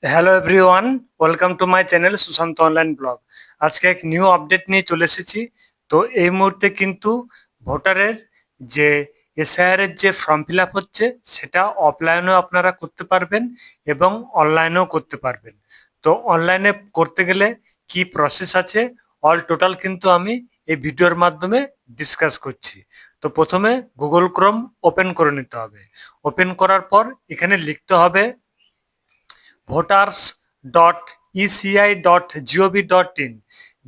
Hello everyone, welcome to my channel Sushant online blog. আজকে এক new update নিয়ে চলে এসেছি। তো এই মুহূর্তে কিন্তু ভোটারের যে এসআইআর এর যে ফর্ম ফিল আপ হচ্ছে সেটা অফলাইনেও আপনারা করতে পারবেন এবং অনলাইনেও করতে পারবেন। তো অনলাইনে করতে গেলে কি প্রসেস আছে অল টোটাল কিন্তু আমি এই ভিডিওর মাধ্যমে ডিসকাস করছি। তো প্রথমে গুগল ক্রোম ওপেন করে নিতে হবে। ওপেন করার পর এখানে লিখতে হবে voters.eci.gov.in।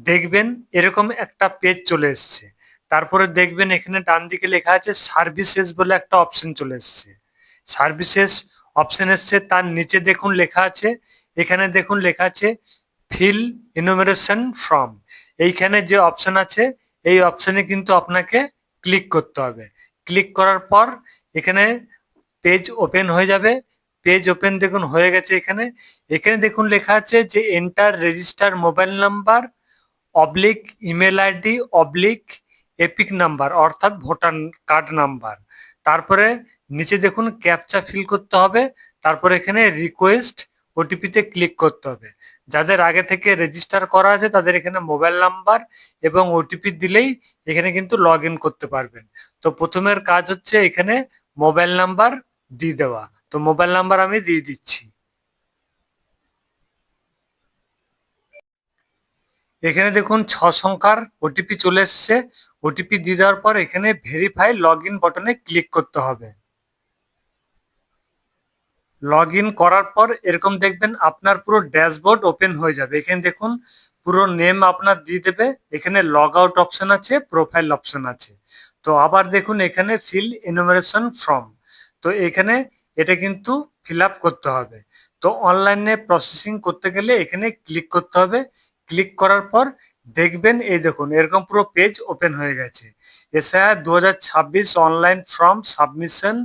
দেখবেন এরকম একটা পেজ চলে এসছে। তারপরে দেখবেন এখানে ডান দিকে লেখা আছে সার্ভিসেস বলে একটা অপশন চলে এসছে। সার্ভিসেস অপশন এসছে, তার নিচে দেখুন লেখা আছে, এখানে দেখুন লেখা আছে ফিল ইনুমারেশন ফর্ম। এইখানে যে অপশন আছে এই অপশনে কিন্তু আপনাকে ক্লিক করতে হবে। ক্লিক করার পর এখানে পেজ ওপেন হয়ে যাবে। পেজ ওপেন দেখুন হয়ে গেছে। এখানে এখানে দেখুন লেখা আছে যে enter register mobile number oblique email ID oblique epic number অর্থাৎ ভোটার কার্ড নাম্বার। তারপরে নিচে দেখুন ক্যাপচা ফিল করতে হবে। তারপরে এখানে রিকোয়েস্ট ওটিপিতে ক্লিক করতে হবে। যাদের আগে থেকে রেজিস্টার করা আছে তাদের এখানে মোবাইল নাম্বার এবং ওটিপি দিলেই এখানে কিন্তু লগ ইন করতে পারবেন। তো প্রথমের কাজ হচ্ছে এখানে মোবাইল নাম্বার দিয়ে দেওয়া। তো মোবাইল নাম্বার আমি দিয়ে দিচ্ছি। এখানে দেখুন 6 সংখ্যার ওটিপি চলে এসছে। ওটিপি দিয়ে দেওয়ার পর এখানে ভেরিফাই লগ ইন বাটনে ক্লিক করতে হবে। লগ ইন করার পর এরকম দেখবেন আপনার পুরো ড্যাশবোর্ড ওপেন হয়ে যাবে। এখানে দেখুন পুরো নেম আপনার দিয়ে দেবে। এখানে লগ আউট অপশন আছে, প্রোফাইল অপশন আছে। তো আবার দেখুন এখানে ফিল এনুমারেশন ফর্ম। তো এখানে এটা কিন্তু ফিল আপ করতে হবে। তো অনলাইনে প্রসেসিং করতে গেলে এখানে ক্লিক করতে হবে। ক্লিক করার পর দেখবেন এই দেখুন এরকম পুরো পেজ ওপেন হয়ে গেছে। SIR 2026 online form submission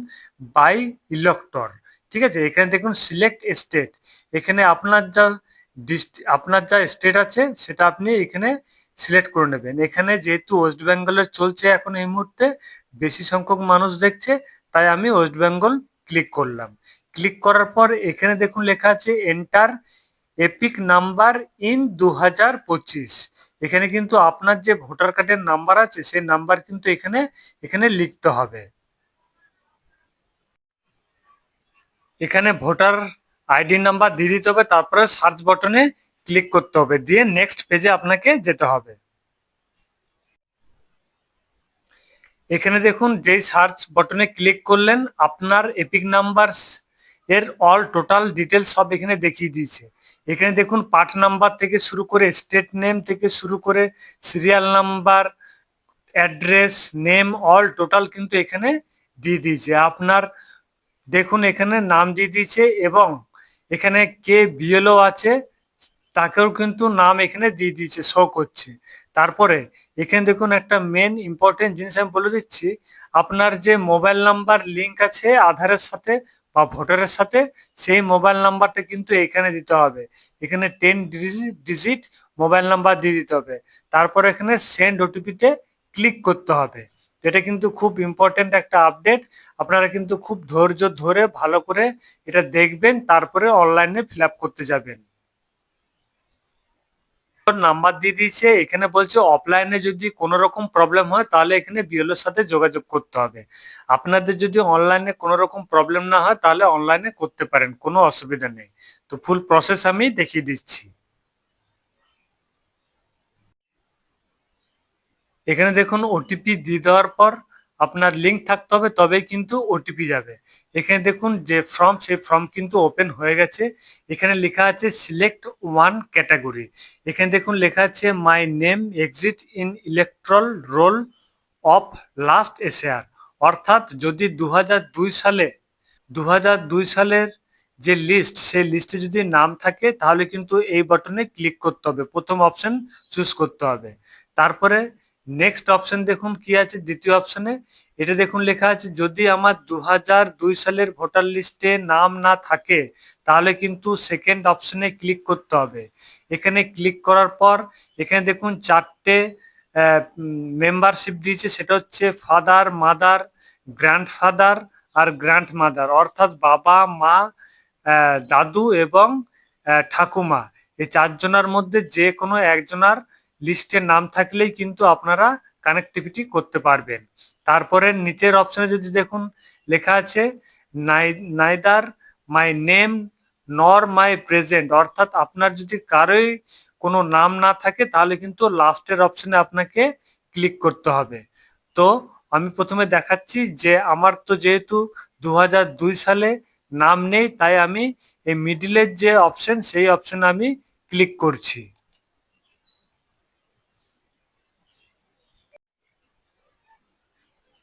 by elector. ঠিক আছে, এখানে দেখুন সিলেক্ট স্টেট। এখানে আপনার যা স্টেট আছে সেটা আপনি এখানে সিলেক্ট করে নেবেন। এখানে যেহেতু ওয়েস্ট বেঙ্গলের চলছে এখন এই মুহূর্তে বেশি সংখ্যক মানুষ দেখছে, তাই আমি ওয়েস্ট বেঙ্গল ক্লিক করলাম। ক্লিক করার পর এখানে দেখুন লেখা আছে এন্টার এপিক নাম্বার ইন 2025। এখানে কিন্তু আপনার যে ভোটার কার্ডের নাম্বার আছে সেই নাম্বার কিন্তু এখানে এখানে লিখতে হবে। এখানে ভোটার আইডি নাম্বার দিয়ে দিতে হবে। তারপরে সার্চ বাটনে ক্লিক করতে হবে, দিয়ে নেক্সট পেজে আপনাকে যেতে হবে। এখানে দেখুন যেই সার্চ বাটনে ক্লিক করলেন আপনার এপিক নাম্বার এর অল টোটাল ডিটেলস সব এখানে দেখিয়ে দিয়েছে। এখানে দেখুন পার্ট নাম্বার থেকে শুরু করে স্টেট নেম থেকে শুরু করে serial number, address, name all total কিন্তু এখানে দিয়ে দিয়েছে। আপনার দেখুন এখানে নাম দিয়ে দিয়েছে এবং এখানে কে বিএলও আছে তাকেও কিন্তু নাম এখানে দিয়ে দিয়েছে, শো করছে। তারপরে এখানে দেখুন একটা মেন ইম্পর্টেন্ট জিনিস আমি বলে দিচ্ছি, আপনার যে মোবাইল নাম্বার লিঙ্ক আছে আধারের সাথে বা ভোটারের সাথে সেই মোবাইল নাম্বারটা কিন্তু এখানে দিতে হবে। এখানে 10 ডিজিট মোবাইল নাম্বার দিয়ে দিতে হবে। তারপর এখানে সেন্ড ওটিপিতে ক্লিক করতে হবে। এটা কিন্তু খুব ইম্পর্টেন্ট একটা আপডেট। আপনারা কিন্তু খুব ধৈর্য ধরে ভালো করে এটা দেখবেন, তারপরে অনলাইনে ফিল আপ করতে যাবেন। নাম্বার দিয়ে দিয়েছে। এখানে বলছে অফলাইনে যদি কোনো রকম প্রবলেম হয় তাহলে এখানে বিএলওর সাথে যোগাযোগ করতে হবে। আপনাদের যদি অনলাইনে কোনো রকম প্রবলেম না হয় তাহলে অনলাইনে করতে পারেন, কোনো অসুবিধা নেই। তো ফুল প্রসেস আমি দেখিয়ে দিচ্ছি। এখানে দেখুন ওটিপি দিয়ে দেওয়ার পর আপনার লিঙ্ক থাকতে হবে, তবেই কিন্তু ওটিপি যাবে। এখানে দেখুন যে ফর্ম সেই ফর্ম কিন্তু ওপেন হয়ে গেছে। এখানে লেখা আছে সিলেক্ট ওয়ান ক্যাটাগরি। এখানে দেখুন লেখা আছে my name exit in electoral roll of last SAR. অর্থাৎ যদি 2002 সালের যে লিস্ট সেই লিস্টে যদি নাম থাকে তাহলে কিন্তু এই বাটনে ক্লিক করতে হবে, প্রথম অপশন চুজ করতে হবে। তারপরে নেক্সট অপশন দেখুন কি আছে দ্বিতীয় অপশনে। এটা দেখুন লেখা আছে যদি আমার 2002 সালের ভোটার লিস্টে নাম না থাকে তাহলে কিন্তু সেকেন্ড অপশনে ক্লিক করতে হবে। এখানে ক্লিক করার পর এখানে দেখুন 4টে মেম্বারশিপ দিয়েছে, সেটা হচ্ছে ফাদার, মাদার, গ্র্যান্ডফাদার আর গ্র্যান্ডমাদার। অর্থাৎ বাবা, মা, দাদু এবং ঠাকুমা, এই চারজনের মধ্যে যে কোনো একজনের লিস্টে নাম থাকলেই কিন্তু আপনারা কানেক্টিভিটি করতে পারবেন। তারপরে নিচের অপশনে যদি দেখুন লেখা আছে নাইদার মাই নেম নর মাই প্রেজেন্ট, অর্থাৎ আপনার যদি কারোই কোনো নাম না থাকে তাহলে কিন্তু লাস্টের অপশনে আপনাকে ক্লিক করতে হবে। তো আমি প্রথমে দেখাচ্ছি যে আমার তো যেহেতু 2002 সালে নাম নেই, তাই আমি এই মিডিলের যে অপশন সেই অপশনে আমি ক্লিক করছি।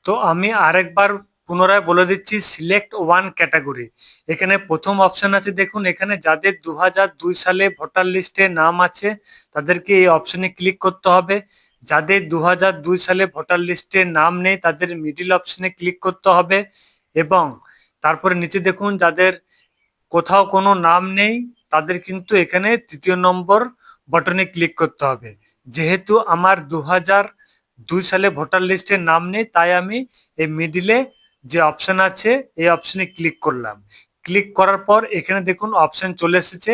তো আমি আরেকবার পুনরায় বলে দিচ্ছি, সিলেক্ট ওয়ান ক্যাটাগরি। এখানে প্রথম অপশন আছে দেখুন, এখানে যাদের 2002 সালে ভোটার লিস্টে নাম আছে তাদেরকে এই অপশনে ক্লিক করতে হবে। যাদের 2002 সালে ভোটার লিস্টে নাম নেই তাদের মিডিল অপশনে ক্লিক করতে হবে। এবং তারপরে নিচে দেখুন যাদের কোথাও কোনো নাম নেই তাদের কিন্তু এখানে 3য় নম্বর বাটনে ক্লিক করতে হবে। যেহেতু আমার 2002 সালে ভোটার লিস্টে নাম নেই তাই আমি এই মিডিলে যে অপশন আছে এই অপশনে ক্লিক করলাম। ক্লিক করার পর এখানে দেখুন অপশন চলে এসেছে,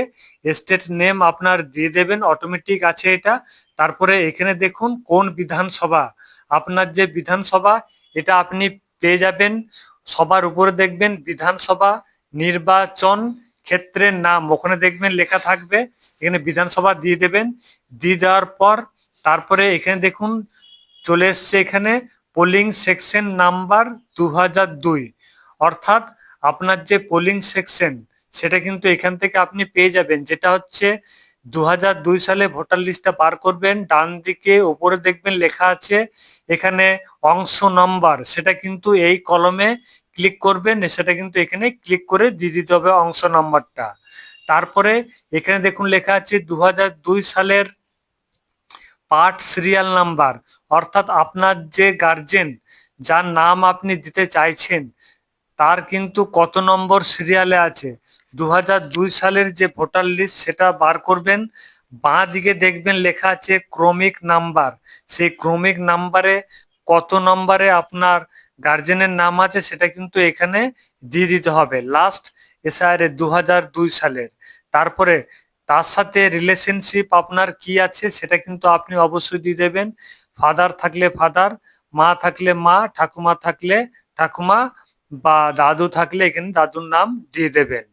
স্টেট নেম আপনার দিয়ে দেবেন, অটোমেটিক আছে এটা। তারপরে এখানে দেখুন কোন বিধানসভা, আপনার যে বিধানসভা এটা আপনি পেয়ে যাবেন। সবার উপরে দেখবেন বিধানসভা নির্বাচন ক্ষেত্রের নাম, ওখানে দেখবেন লেখা থাকবে, এখানে বিধানসভা দিয়ে দেবেন। দিয়ে দেওয়ার পর তারপরে এখানে দেখুন চলে এসছে এখানে পোলিং সেকশন নাম্বার 2002, অর্থাৎ আপনার যে পোলিং সেকশন সেটা কিন্তু এখান থেকে আপনি পেয়ে যাবেন, যেটা হচ্ছে 2002 সালে ভোটার লিস্টটা বার করবেন, ডান দিকে উপরে দেখবেন লেখা আছে এখানে অংশ নম্বর, সেটা কিন্তু এই কলমে ক্লিক করবেন, সেটা কিন্তু এখানে ক্লিক করে দিয়ে দিতে হবে অংশ নম্বরটা। তারপরে এখানে দেখুন লেখা আছে 2002 সালের পার্ট সিরিয়াল নাম্বার, অর্থাৎ আপনার যে গার্জেন যার নাম আপনি দিতে চাইছেন তার কিন্তু কত নম্বর সিরিয়ালে আছে। 2002 সালের যে ভোটার লিস্ট সেটা বার করবেন, বাঁ দিকে দেখবেন লেখা আছে ক্রমিক নাম্বার, সেই ক্রমিক নাম্বারে কত নম্বরে আপনার গার্জেনের নাম আছে সেটা কিন্তু এখানে দিয়ে দিতে হবে লাস্ট এসআইআর 2002 সালের। তারপরে তার সাথে রিলেশনশিপ আপনার কি আছে সেটা কিন্তু আপনি অবশ্যই দিয়ে দেবেন, ফাদার থাকলে ফাদার, মা থাকলে মা, ঠাকুমা থাকলে ঠাকুমা, বা দাদু থাকলে এখানে দাদুর নাম দিয়ে দেবেন।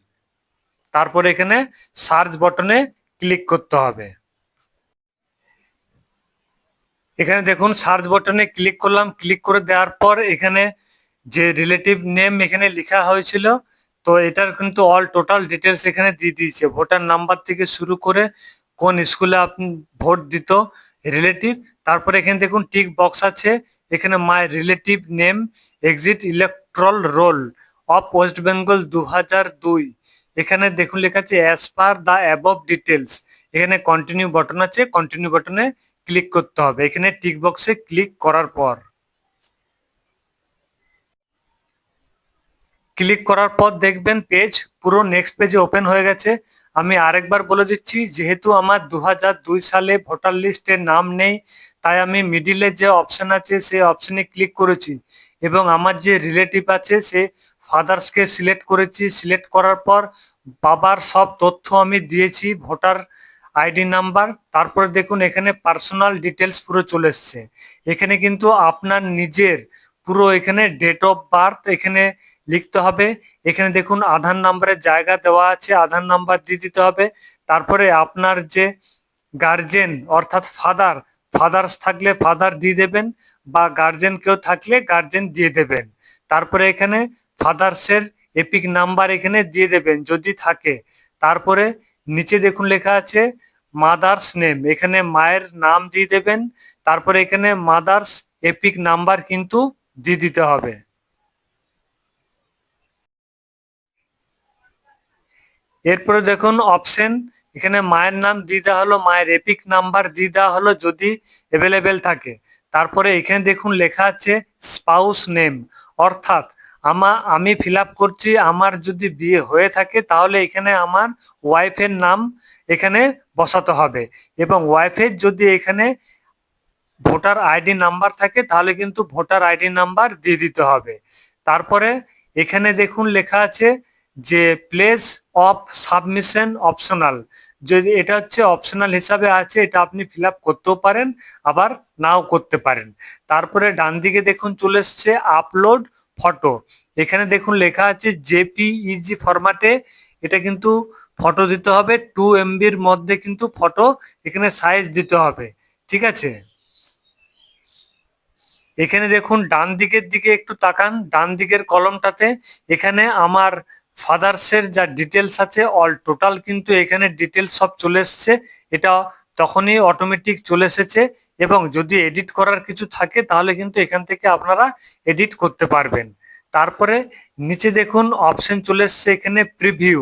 তারপর এখানে সার্চ বটনে ক্লিক করতে হবে। এখানে দেখুন সার্চ বটনে ক্লিক করলাম, ক্লিক করে দেওয়ার পর এখানে যে রিলেটিভ নেম এখানে লেখা হয়েছিল তো এটার কিন্তু অল টোটাল ডিটেলস এখানে দিয়ে দিয়েছে, ভোটার নাম্বার থেকে শুরু করে কোন স্কুলে আপনি ভোট দিত রিলেটিভ। তারপরে এখানে দেখুন টিক বক্স আছে, এখানে my relative name exist electoral roll of West Bengal 2002, এখানে দেখুন লেখা আছে as per the above details. এখানে কন্টিনিউ বাটন আছে, কন্টিনিউ বাটনে ক্লিক করতে হবে। এখানে টিক বক্সে ক্লিক করার পর দেখবেন পেজ পুরো নেক্সট পেজে ওপেন হয়ে গেছে। আমি আরেকবার বলে দিচ্ছি, যেহেতু আমার 2002 সালে ভোটার লিস্টে নাম নেই তাই আমি মিডিলে যে অপশন আছে সেই অপশনে ক্লিক করেছি এবং আমার যে রিলেটিভ আছে সে ফাদার্সকে সিলেক্ট করেছি। সিলেক্ট করার পর বাবার সব তথ্য আমি দিয়েছি, ভোটার আইডি নাম্বার, তারপরে দেখুন এখানে পার্সোনাল ডিটেলস পুরো চলে এসছে। এখানে কিন্তু আপনার নিজের পুরো এখানে ডেট অফ বার্থ এখানে লিখতে হবে। এখানে দেখুন আধার নাম্বারের জায়গা দেওয়া আছে, আধার নাম্বার দিয়ে দিতে হবে। তারপরে আপনার যে গার্জেন অর্থাৎ ফাদার্স থাকলে ফাদার দিয়ে দেবেন, বা গার্জেন কেউ থাকলে গার্জেন দিয়ে দেবেন। তারপরে এখানে ফাদার্সের এপিক নাম্বার এখানে দিয়ে দেবেন যদি থাকে। তারপরে নিচে দেখুন লেখা আছে মাদার্স নেম, এখানে মায়ের নাম দিয়ে দেবেন। তারপরে এখানে মাদার্স এপিক নাম্বার কিন্তু দিয়ে দিতে হবে। এরপরে দেখুন অপশন, এখানে মায়ের নাম দিয়ে দেওয়া হলো, মায়ের এপিক নাম্বার দিয়ে দেওয়া হলো যদি অ্যাভেলেবেল থাকে। তারপরে এখানে দেখুন লেখা আছে স্পাউস নেম, অর্থাৎ আমি ফিল আপ করছি আমার যদি বিয়ে হয়ে থাকে তাহলে এখানে আমার ওয়াইফের নাম এখানে বসাতে হবে, এবং ওয়াইফের যদি এখানে ভোটার আইডি নাম্বার থাকে তাহলে কিন্তু ভোটার আইডি নাম্বার দিয়ে দিতে হবে। তারপরে এখানে দেখুন লেখা আছে যে প্লেস অফ সাবমিশন অপশনাল, যদি এটা হচ্ছে অপশনাল হিসাবে আছে, এটা আপনি ফিল আপ করতেও পারেন আবার নাও করতে পারেন। তারপরে ডান দিকে দেখুন চলে এসছে আপলোড ফটো, এখানে দেখুন লেখা আছে জেপিইজি ফরম্যাটে, এটা কিন্তু ফটো দিতে হবে 2 MB মধ্যে, কিন্তু ফটো এখানে সাইজ দিতে হবে, ঠিক আছে। এখানে দেখুন ডান দিকের দিকে একটু তাকান, ডান দিকের কলমটাতে এখানে আমার ফাদার্সের যা ডিটেলস আছে অল টোটাল কিন্তু এখানে ডিটেলস সব চলে এসছে, এটা তখনই অটোমেটিক চলে এসেছে। এবং যদি এডিট করার কিছু থাকে তাহলে কিন্তু এখান থেকে আপনারা এডিট করতে পারবেন। তারপরে নিচে দেখুন অপশন চলে এসছে এখানে প্রিভিউ,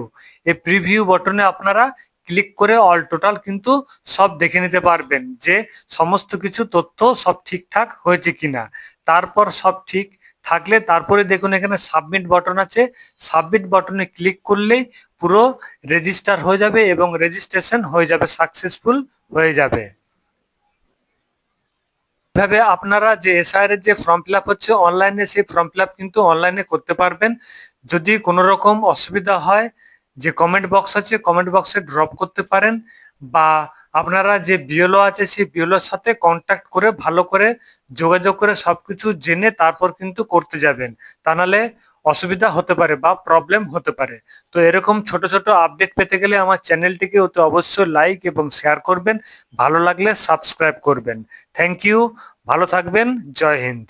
এই প্রিভিউ বটনে আপনারা ক্লিক করে অল টোটাল কিন্তু সব দেখে নিতে পারবেন যে সমস্ত কিছু তথ্য সব ঠিকঠাক হয়েছে কিনা। তারপর সব ঠিক থাকলে তারপরে দেখুন এখানে সাবমিট বটন আছে, সাবমিট বটনে ক্লিক করলেই পুরো রেজিস্টার হয়ে যাবে এবং রেজিস্ট্রেশন হয়ে যাবে, সাকসেসফুল হয়ে যাবে। এভাবে আপনারা যে এসআইআর এর যে ফর্ম ফিল আপ হচ্ছে অনলাইনে, সেই ফর্ম ফিল আপ কিন্তু অনলাইনে করতে পারবেন। যদি কোনো রকম অসুবিধা হয়, যে কমেন্ট বক্স আছে কমেন্ট বক্সে ড্রপ করতে পারেন, বা আপনারা যে বিএলও আছে সেই বিএলওর সাথে কন্ট্যাক্ট করে ভালো করে যোগাযোগ করে সবকিছু জেনে তারপর কিন্তু করতে যাবেন, তা নাহলে অসুবিধা হতে পারে বা প্রবলেম হতে পারে। তো এরকম ছোট ছোট আপডেট পেতে গেলে আমার চ্যানেলটিকে অতি অবশ্যই লাইক এবং শেয়ার করবেন, ভালো লাগলে সাবস্ক্রাইব করবেন। থ্যাংক ইউ, ভালো থাকবেন, জয় হিন্দ।